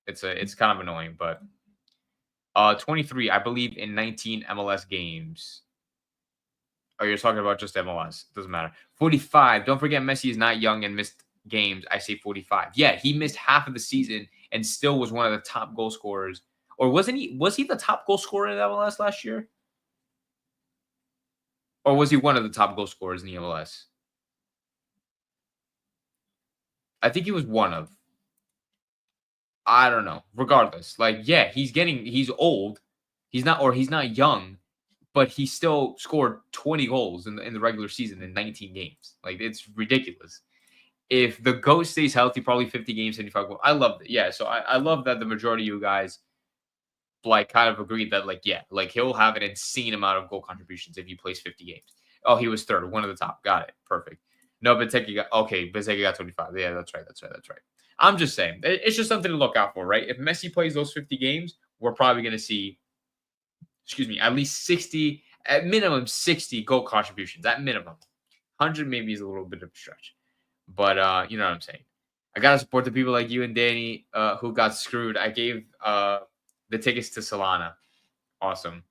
It's kind of annoying, but 23, I believe, in 19 MLS games. Oh, you're talking about just MLS. Doesn't matter. 45. Don't forget Messi is not young and missed games. I say 45. Yeah, he missed half of the season and still was one of the top goal scorers. Or wasn't he? Was he the top goal scorer in MLS last year? Or was he one of the top goal scorers in the MLS? I think he was one of. I don't know. Regardless, like, yeah, he's old. He's not young, but he still scored 20 goals in the regular season in 19 games. Like, it's ridiculous. If the GOAT stays healthy, probably 50 games, 75 goals. I love it. Yeah, so I love that the majority of you guys like kind of agreed that, like, yeah, like, he'll have an insane amount of goal contributions if he plays 50 games. Oh, he was third, one of the top. Got it. Perfect. No, Benteke got 25. Yeah, that's right. I'm just saying, it's just something to look out for, right? If Messi plays those 50 games, we're probably going to see excuse me, at least 60, at minimum 60 goal contributions, at minimum. 100 maybe is a little bit of a stretch. But you know what I'm saying. I gotta support the people like you and Danny who got screwed. I gave the tickets to Solana. Awesome.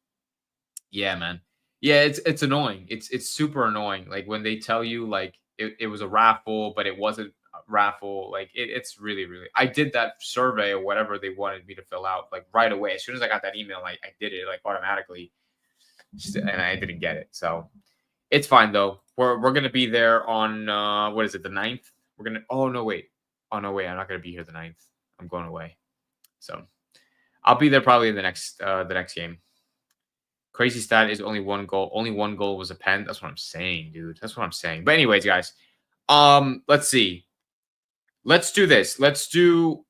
Yeah, man. Yeah, it's annoying. It's super annoying. Like when they tell you like it was a raffle, but it wasn't a raffle. Like it's really, really. I did that survey or whatever they wanted me to fill out like right away. As soon as I got that email, I did it like automatically, and I didn't get it. So it's fine though. We're gonna be there on what is it, the 9th? We're gonna oh no wait. Oh no wait, I'm not gonna be here the 9th. I'm going away. So I'll be there probably in the next game. Crazy stat is only one goal. Only one goal was a pen. That's what I'm saying, dude. That's what I'm saying. But anyways, guys, let's see. Let's do this. Let's do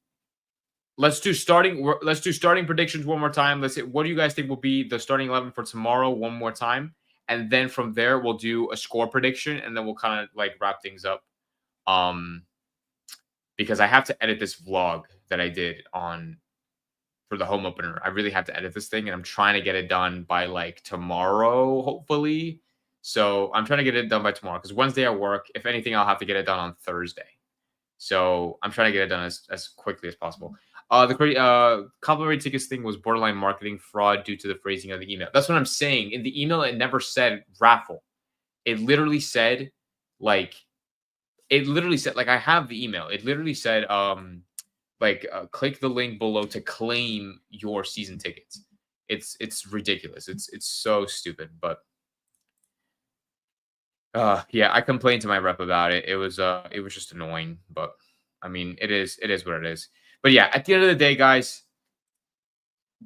starting predictions one more time. Let's see. What do you guys think will be the starting 11 for tomorrow one more time? And then from there, we'll do a score prediction, and then we'll kind of like wrap things up. Because I have to edit this vlog that I did for the home opener. I really have to edit this thing, and I'm trying to get it done by like tomorrow, hopefully. So I'm trying to get it done by tomorrow because Wednesday I work. If anything, I'll have to get it done on Thursday. So I'm trying to get it done as quickly as possible. The complimentary tickets thing was borderline marketing fraud due to the phrasing of the email. That's what I'm saying. In the email, it never said raffle. It literally said like I have the email. It literally said click the link below to claim your season tickets. It's ridiculous. It's so stupid. But yeah, I complained to my rep about it. It was just annoying. But I mean, it is what it is. But yeah, at the end of the day, guys,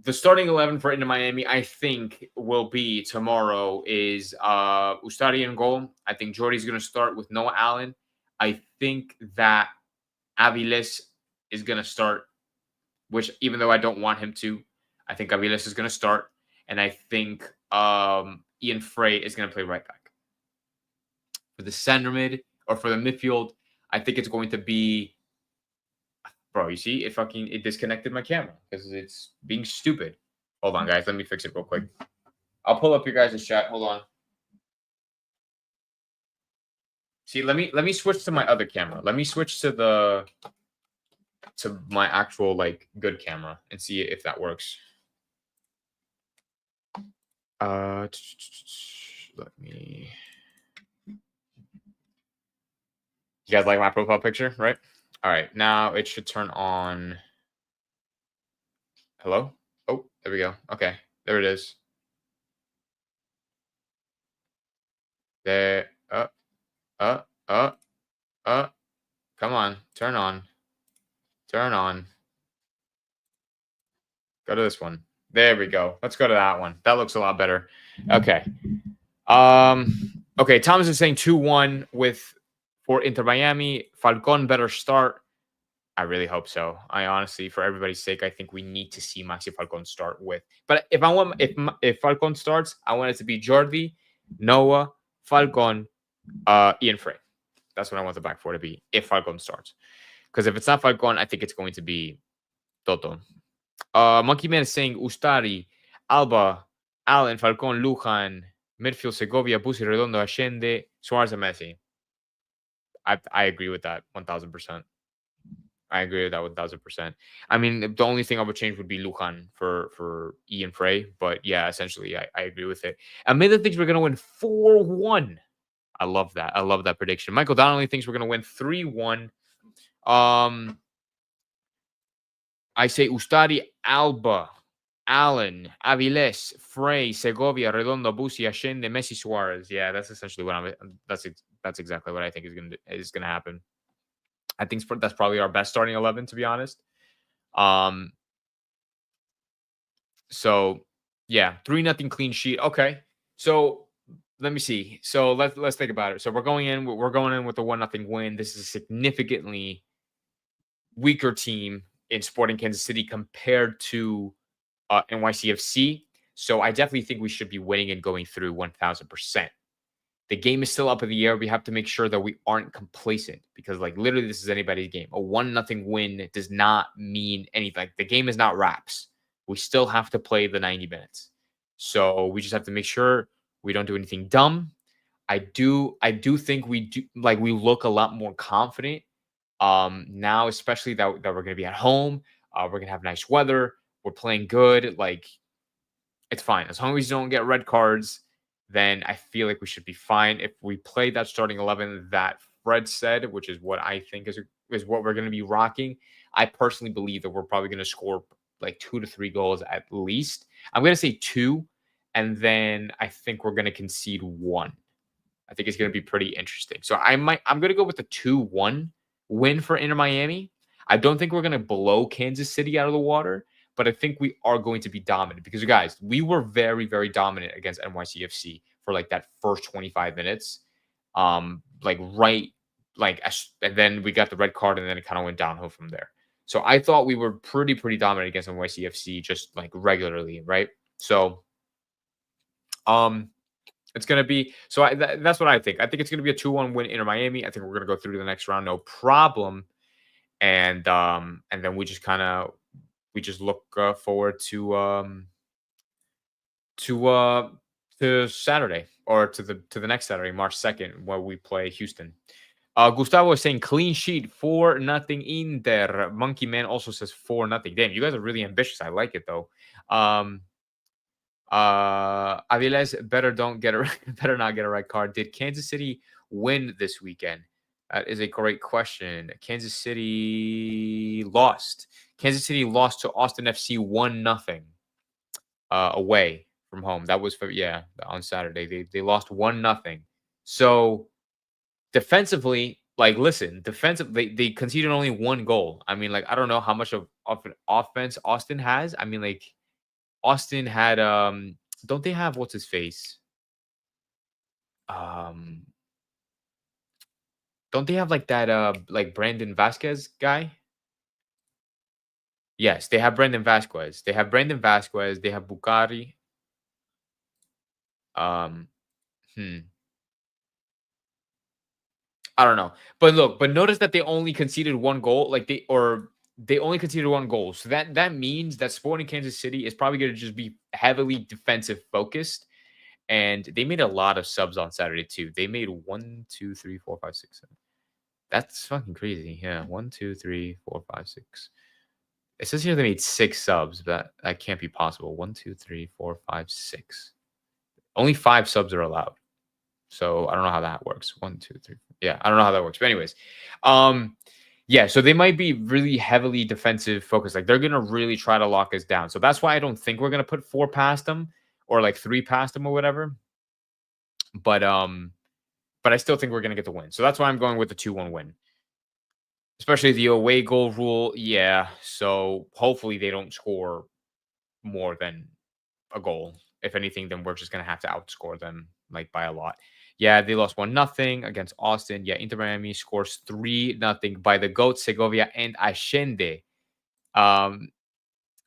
the starting 11 for Inter Miami, I think, will be tomorrow is Ustari in goal. I think Jordy's going to start with Noah Allen. I think that Aviles is going to start, which even though I don't want him to, I think Aviles is going to start. And I think Ian Frey is going to play right back. For the center mid or for the midfield, I think it's going to be, bro, you see, it disconnected my camera because it's being stupid. Hold on, guys. Let me fix it real quick. I'll pull up your guys' chat. Hold on. See, let me switch to my other camera. Let me switch to my actual like good camera and see if that works. Let me. You guys like my profile picture, right? All right, now it should turn on. Hello? Oh, there we go. Okay, there it is. There. Come on, turn on. Turn on. Go to this one. There we go. Let's go to that one. That looks a lot better. Okay. Okay, Thomas is saying 2-1 for Inter Miami. Falcon better start. I really hope so. I honestly, for everybody's sake, I think we need to see Maxi Falcon start with. But if Falcon starts, I want it to be Jordi, Noah, Falcon, Ian Frey. That's what I want the back four to be if Falcon starts. Because if it's not Falcon, I think it's going to be Toto. Monkey Man is saying Ustari, Alba, Allen, Falcon, Lujan, midfield Segovia, Busi, Redondo, Allende, Suarez, and Messi. I agree with that 1,000%. I agree with that 1,000%. I mean, the only thing I would change would be Lujan for Ian Frey. But yeah, essentially, I agree with it. Amelia thinks we're going to win 4-1. I love that. I love that prediction. Michael Donnelly thinks we're going to win 3-1. I say Ustari, Alba, Allen, Aviles, Frey, Segovia, Redondo, Busi, Allende, Messi, Suarez. Yeah, that's essentially what that's exactly what I think is gonna happen. I think that's probably our best starting 11, to be honest. So yeah, 3-0 clean sheet. Okay, so let me see. So let's think about it. So we're going in with the 1-0 win. This is a significantly weaker team in Sporting Kansas City compared to NYCFC. So I definitely think we should be winning and going through 1,000%. The game is still up in the air. We have to make sure that we aren't complacent because, like, literally, this is anybody's game. A 1-0 win does not mean anything. Like, the game is not wraps. We still have to play the 90 minutes. So we just have to make sure we don't do anything dumb. I do think we look a lot more confident now, especially that we're gonna be at home. We're gonna have nice weather. We're playing good. Like it's fine. As long as you don't get red cards, then I feel like we should be fine. If we play that starting 11 that Fred said, which is what I think is what we're going to be rocking, I personally believe that we're probably going to score like 2 to 3 goals at least. I'm going to say two, and then I think we're going to concede one. I think it's going to be pretty interesting. So I'm going to go with the 2-1 win for Inter Miami. I don't think we're going to blow Kansas City out of the water, but I think we are going to be dominant because, guys, we were very, very dominant against NYCFC for like that first 25 minutes. And then we got the red card, and then it kind of went downhill from there. So I thought we were pretty dominant against NYCFC, just like regularly, right? So, it's going to be that's what I think. I think it's going to be a 2-1 win Inter Miami. I think we're going to go through to the next round, no problem. And then we just look forward to Saturday, or to the next Saturday, March 2nd, where we play Houston. Gustavo is saying clean sheet 4-0 Inter. Monkey Man also says 4-0. Damn, you guys are really ambitious. I like it though. Aviles better not get a red card. Did Kansas City win this weekend? That is a great question. Kansas City lost. Kansas City lost to Austin FC 1-0 away from home. That was on Saturday. They lost 1-0. So defensively, they conceded only one goal. I mean, like, I don't know how much of an offense Austin has. I mean, like, Austin had don't they have what's his face? Don't they have like that like Brandon Vasquez guy? Yes, they have Brandon Vasquez. They have Bukari. I don't know. But notice that they only conceded one goal. They only conceded one goal. So that means that Sporting Kansas City is probably going to just be heavily defensive focused. And they made a lot of subs on Saturday too. They made 1, 2, 3, 4, 5, 6, 7. That's fucking crazy. Yeah, 1, 2, 3, 4, 5, 6. It says here they made 6 subs, but that can't be possible. 1, 2, 3, 4, 5, 6. Only 5 subs are allowed. So I don't know how that works. 1, 2, 3. Yeah, I don't know how that works. But anyways, yeah, so they might be really heavily defensive focused. Like, they're gonna really try to lock us down. So that's why I don't think we're gonna put 4 past them, or like 3 past them, or whatever. But I still think we're gonna get the win. So that's why I'm going with the 2-1 win. Especially the away goal rule. Yeah. So hopefully they don't score more than a goal. If anything, then we're just gonna have to outscore them like by a lot. Yeah, they lost 1-0 against Austin. Yeah, Inter Miami scores 3-0 by the GOAT, Segovia, and Allende.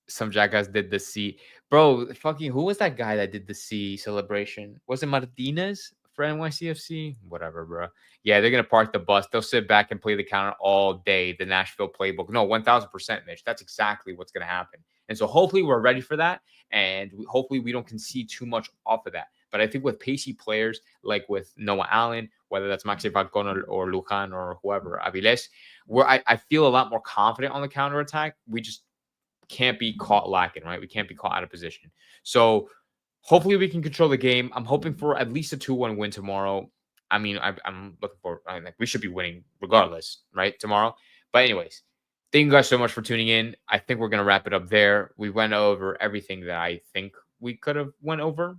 Some jackass did the C. Bro, fucking, who was that guy that did the C celebration? Was it Martinez for NYCFC? Whatever, bro. Yeah, they're going to park the bus. They'll sit back and play the counter all day. The Nashville playbook. No, 1,000%, Mitch. That's exactly what's going to happen. And so hopefully we're ready for that. And hopefully we don't concede too much off of that. But I think with pacey players, like with Noah Allen, whether that's Maxi Falcon or Lujan or whoever, Aviles, where I feel a lot more confident on the counterattack. We just can't be caught lacking, right? We can't be caught out of position. So hopefully we can control the game. I'm hoping for at least a 2-1 win tomorrow. I mean, I'm looking for, we should be winning regardless, right, tomorrow. But anyways, thank you guys so much for tuning in. I think we're going to wrap it up there. We went over everything that I think we could have went over.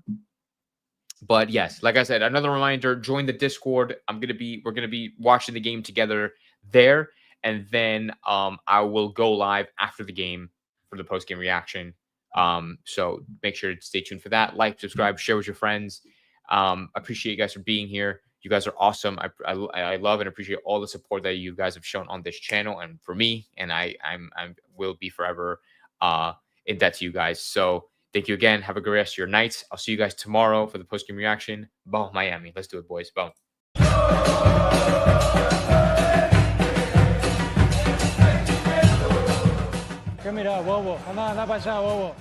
But yes, like I said, another reminder, join the Discord. We're going to be watching the game together there. And then I will go live after the game for the post-game reaction. So make sure to stay tuned for that. Like, subscribe, share with your friends. Appreciate you guys for being here. You guys are awesome. I love and appreciate all the support that you guys have shown on this channel and for me. And I will be forever in debt to you guys. So thank you again. Have a great rest of your nights. I'll see you guys tomorrow for the post-game reaction. Boom, Miami. Let's do it, boys. Boom. ¿Qué mira, bobo? Anda para allá, bobo.